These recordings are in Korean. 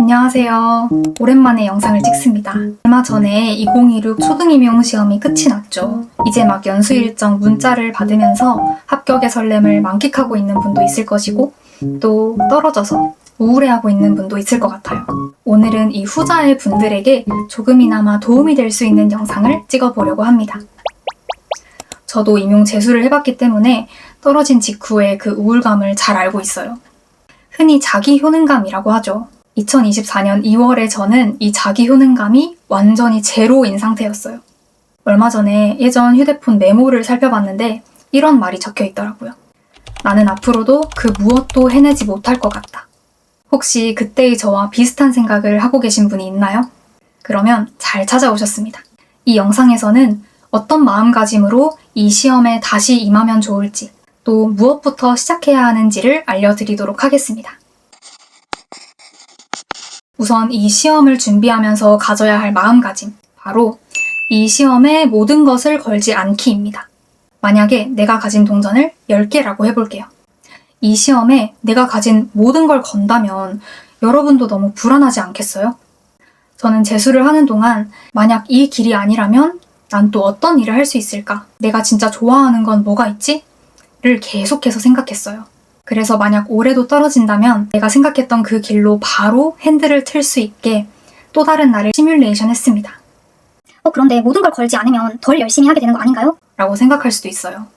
안녕하세요. 오랜만에 영상을 찍습니다. 얼마 전에 2016 초등임용 시험이 끝이 났죠. 이제 막 연수 일정 문자를 받으면서 합격의 설렘을 만끽하고 있는 분도 있을 것이고 또 떨어져서 우울해하고 있는 분도 있을 것 같아요. 오늘은 이 후자의 분들에게 조금이나마 도움이 될 수 있는 영상을 찍어보려고 합니다. 저도 임용 재수를 해봤기 때문에 떨어진 직후의 그 우울감을 잘 알고 있어요. 흔히 자기 효능감이라고 하죠. 2024년 2월에 저는 이 자기 효능감이 완전히 제로인 상태였어요. 얼마 전에 예전 휴대폰 메모를 살펴봤는데 이런 말이 적혀 있더라고요. 나는 앞으로도 그 무엇도 해내지 못할 것 같다. 혹시 그때의 저와 비슷한 생각을 하고 계신 분이 있나요? 그러면 잘 찾아오셨습니다. 이 영상에서는 어떤 마음가짐으로 이 시험에 다시 임하면 좋을지, 또 무엇부터 시작해야 하는지를 알려드리도록 하겠습니다. 우선 이 시험을 준비하면서 가져야 할 마음가짐, 바로 이 시험에 모든 것을 걸지 않기입니다. 만약에 내가 가진 동전을 10개라고 해볼게요. 이 시험에 내가 가진 모든 걸 건다면 여러분도 너무 불안하지 않겠어요? 저는 재수를 하는 동안 만약 이 길이 아니라면 난 또 어떤 일을 할 수 있을까? 내가 진짜 좋아하는 건 뭐가 있지? 를 계속해서 생각했어요. 그래서 만약 올해도 떨어진다면 내가 생각했던 그 길로 바로 핸들을 틀 수 있게 또 다른 나를 시뮬레이션 했습니다. 그런데 모든 걸 걸지 않으면 덜 열심히 하게 되는 거 아닌가요? 라고 생각할 수도 있어요.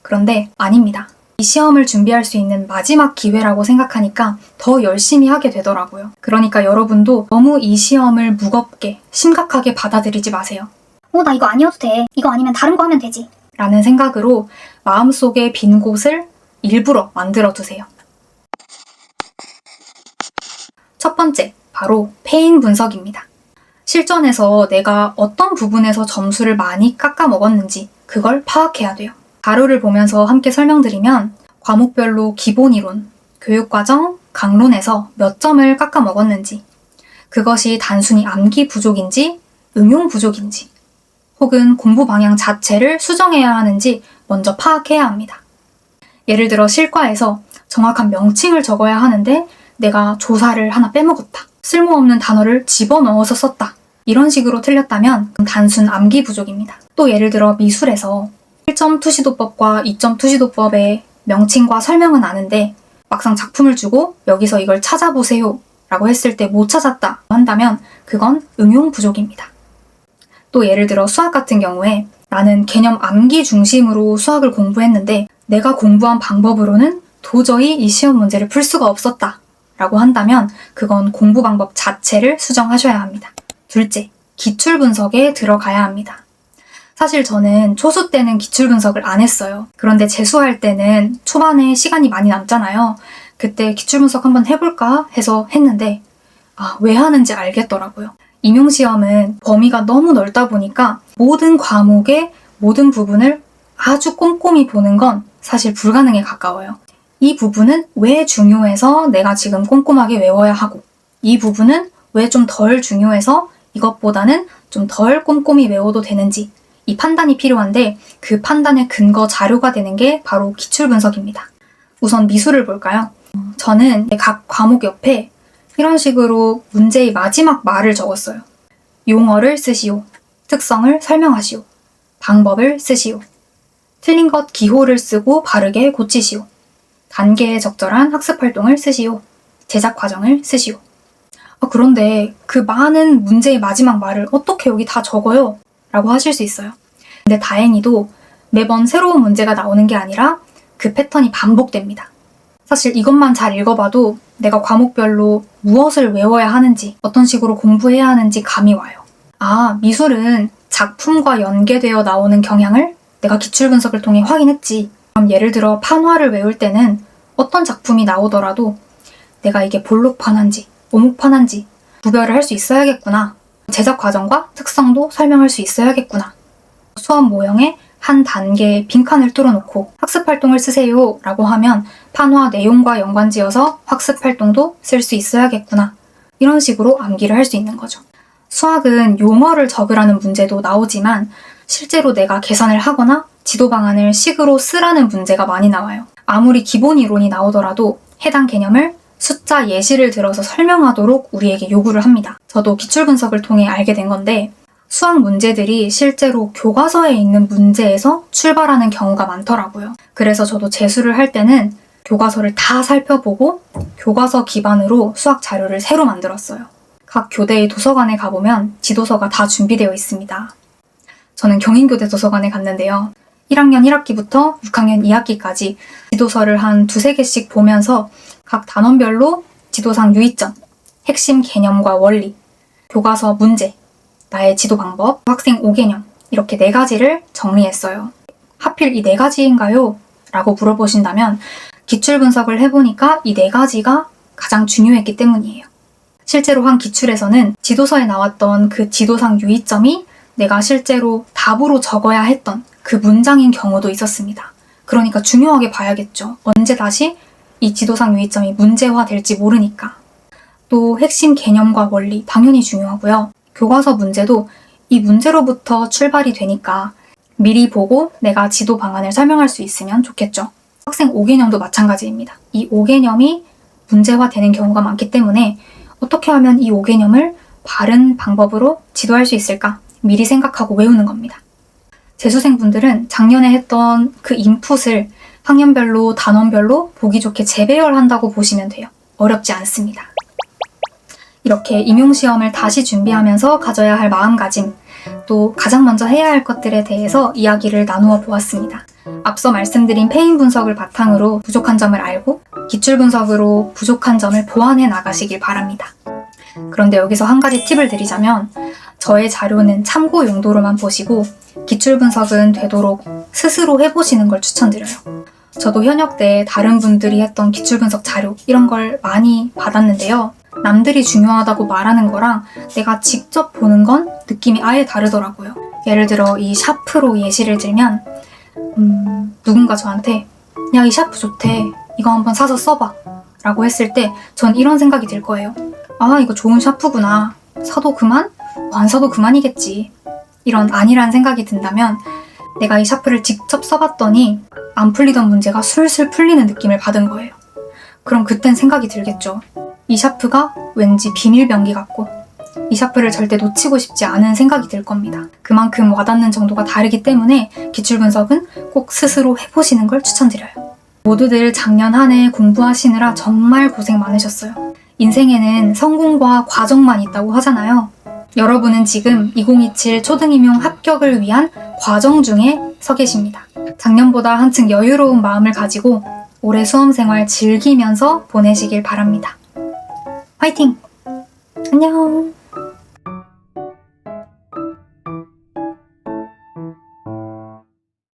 그런데 아닙니다. 이 시험을 준비할 수 있는 마지막 기회라고 생각하니까 더 열심히 하게 되더라고요. 그러니까 여러분도 너무 이 시험을 무겁게, 심각하게 받아들이지 마세요. 나 이거 아니어도 돼. 이거 아니면 다른 거 하면 되지. 라는 생각으로 마음속에 빈 곳을 일부러 만들어 두세요. 첫 번째, 바로 페인 분석입니다. 실전에서 내가 어떤 부분에서 점수를 많이 깎아 먹었는지 그걸 파악해야 돼요. 자료를 보면서 함께 설명드리면 과목별로 기본이론, 교육과정, 강론에서 몇 점을 깎아 먹었는지, 그것이 단순히 암기 부족인지 응용 부족인지, 혹은 공부 방향 자체를 수정해야 하는지 먼저 파악해야 합니다. 예를 들어 실과에서 정확한 명칭을 적어야 하는데 내가 조사를 하나 빼먹었다. 쓸모없는 단어를 집어넣어서 썼다. 이런 식으로 틀렸다면 단순 암기 부족입니다. 또 예를 들어 미술에서 1점 투시도법과 2점 투시도법의 명칭과 설명은 아는데 막상 작품을 주고 여기서 이걸 찾아보세요 라고 했을 때 못 찾았다 한다면 그건 응용 부족입니다. 또 예를 들어 수학 같은 경우에 나는 개념 암기 중심으로 수학을 공부했는데 내가 공부한 방법으로는 도저히 이 시험 문제를 풀 수가 없었다 라고 한다면 그건 공부 방법 자체를 수정하셔야 합니다. 둘째, 기출 분석에 들어가야 합니다. 사실 저는 초수 때는 기출 분석을 안 했어요. 그런데 재수할 때는 초반에 시간이 많이 남잖아요. 그때 기출 분석 한번 해볼까 해서 했는데 왜 하는지 알겠더라고요. 임용시험은 범위가 너무 넓다 보니까 모든 과목의 모든 부분을 아주 꼼꼼히 보는 건 사실 불가능에 가까워요. 이 부분은 왜 중요해서 내가 지금 꼼꼼하게 외워야 하고, 이 부분은 왜 좀 덜 중요해서 이것보다는 좀 덜 꼼꼼히 외워도 되는지, 이 판단이 필요한데 그 판단의 근거 자료가 되는 게 바로 기출 분석입니다. 우선 미술을 볼까요? 저는 각 과목 옆에 이런 식으로 문제의 마지막 말을 적었어요. 용어를 쓰시오. 특성을 설명하시오. 방법을 쓰시오. 틀린 것 기호를 쓰고 바르게 고치시오. 단계에 적절한 학습 활동을 쓰시오. 제작 과정을 쓰시오. 그런데 그 많은 문제의 마지막 말을 어떻게 여기 다 적어요? 라고 하실 수 있어요. 근데 다행히도 매번 새로운 문제가 나오는 게 아니라 그 패턴이 반복됩니다. 사실 이것만 잘 읽어봐도 내가 과목별로 무엇을 외워야 하는지, 어떤 식으로 공부해야 하는지 감이 와요. 미술은 작품과 연계되어 나오는 경향을 내가 기출 분석을 통해 확인했지. 그럼 예를 들어 판화를 외울 때는 어떤 작품이 나오더라도 내가 이게 볼록판화인지 오목판화인지 구별을 할 수 있어야겠구나. 제작 과정과 특성도 설명할 수 있어야겠구나. 수업 모형에 한 단계의 빈칸을 뚫어놓고 학습 활동을 쓰세요 라고 하면 판화 내용과 연관지어서 학습 활동도 쓸 수 있어야겠구나. 이런 식으로 암기를 할 수 있는 거죠. 수학은 용어를 적으라는 문제도 나오지만 실제로 내가 계산을 하거나 지도 방안을 식으로 쓰라는 문제가 많이 나와요. 아무리 기본 이론이 나오더라도 해당 개념을 숫자 예시를 들어서 설명하도록 우리에게 요구를 합니다. 저도 기출분석을 통해 알게 된 건데 수학 문제들이 실제로 교과서에 있는 문제에서 출발하는 경우가 많더라고요. 그래서 저도 재수를 할 때는 교과서를 다 살펴보고 교과서 기반으로 수학 자료를 새로 만들었어요. 각 교대의 도서관에 가보면 지도서가 다 준비되어 있습니다. 저는 경인교대 도서관에 갔는데요. 1학년 1학기부터 6학년 2학기까지 지도서를 한 두세 개씩 보면서 각 단원별로 지도상 유의점, 핵심 개념과 원리, 교과서 문제, 나의 지도 방법, 학생 5개념 이렇게 4가지를 정리했어요. 하필 이 4가지인가요? 라고 물어보신다면 기출 분석을 해보니까 이 4가지가 가장 중요했기 때문이에요. 실제로 한 기출에서는 지도서에 나왔던 그 지도상 유의점이 내가 실제로 답으로 적어야 했던 그 문장인 경우도 있었습니다. 그러니까 중요하게 봐야겠죠. 언제 다시 이 지도상 유의점이 문제화 될지 모르니까. 또 핵심 개념과 원리 당연히 중요하고요. 교과서 문제도 이 문제로부터 출발이 되니까 미리 보고 내가 지도 방안을 설명할 수 있으면 좋겠죠. 학생 5개념도 마찬가지입니다. 이 5개념이 문제화되는 경우가 많기 때문에 어떻게 하면 이 5개념을 바른 방법으로 지도할 수 있을까? 미리 생각하고 외우는 겁니다. 재수생분들은 작년에 했던 그 인풋을 학년별로, 단원별로 보기 좋게 재배열한다고 보시면 돼요. 어렵지 않습니다. 이렇게 임용시험을 다시 준비하면서 가져야 할 마음가짐, 또 가장 먼저 해야 할 것들에 대해서 이야기를 나누어 보았습니다. 앞서 말씀드린 페인 분석을 바탕으로 부족한 점을 알고 기출 분석으로 부족한 점을 보완해 나가시길 바랍니다. 그런데 여기서 한 가지 팁을 드리자면 저의 자료는 참고 용도로만 보시고 기출 분석은 되도록 스스로 해보시는 걸 추천드려요. 저도 현역 때 다른 분들이 했던 기출 분석 자료 이런 걸 많이 받았는데요. 남들이 중요하다고 말하는 거랑 내가 직접 보는 건 느낌이 아예 다르더라고요. 예를 들어 이 샤프로 예시를 들면 누군가 저한테 야, 이 샤프 좋대. 이거 한번 사서 써봐. 라고 했을 때 전 이런 생각이 들 거예요. 아, 이거 좋은 샤프구나. 사도 그만? 안 사도 그만이겠지. 이런 아니란 생각이 든다면 내가 이 샤프를 직접 써봤더니 안 풀리던 문제가 술술 풀리는 느낌을 받은 거예요. 그럼 그땐 생각이 들겠죠. 이 샤프가 왠지 비밀병기 같고 이 샤프를 절대 놓치고 싶지 않은 생각이 들 겁니다. 그만큼 와닿는 정도가 다르기 때문에 기출 분석은 꼭 스스로 해보시는 걸 추천드려요. 모두들 작년 한 해 공부하시느라 정말 고생 많으셨어요. 인생에는 성공과 과정만 있다고 하잖아요. 여러분은 지금 2027 초등임용 합격을 위한 과정 중에 서 계십니다. 작년보다 한층 여유로운 마음을 가지고 올해 수험생활 즐기면서 보내시길 바랍니다. 화이팅! 안녕!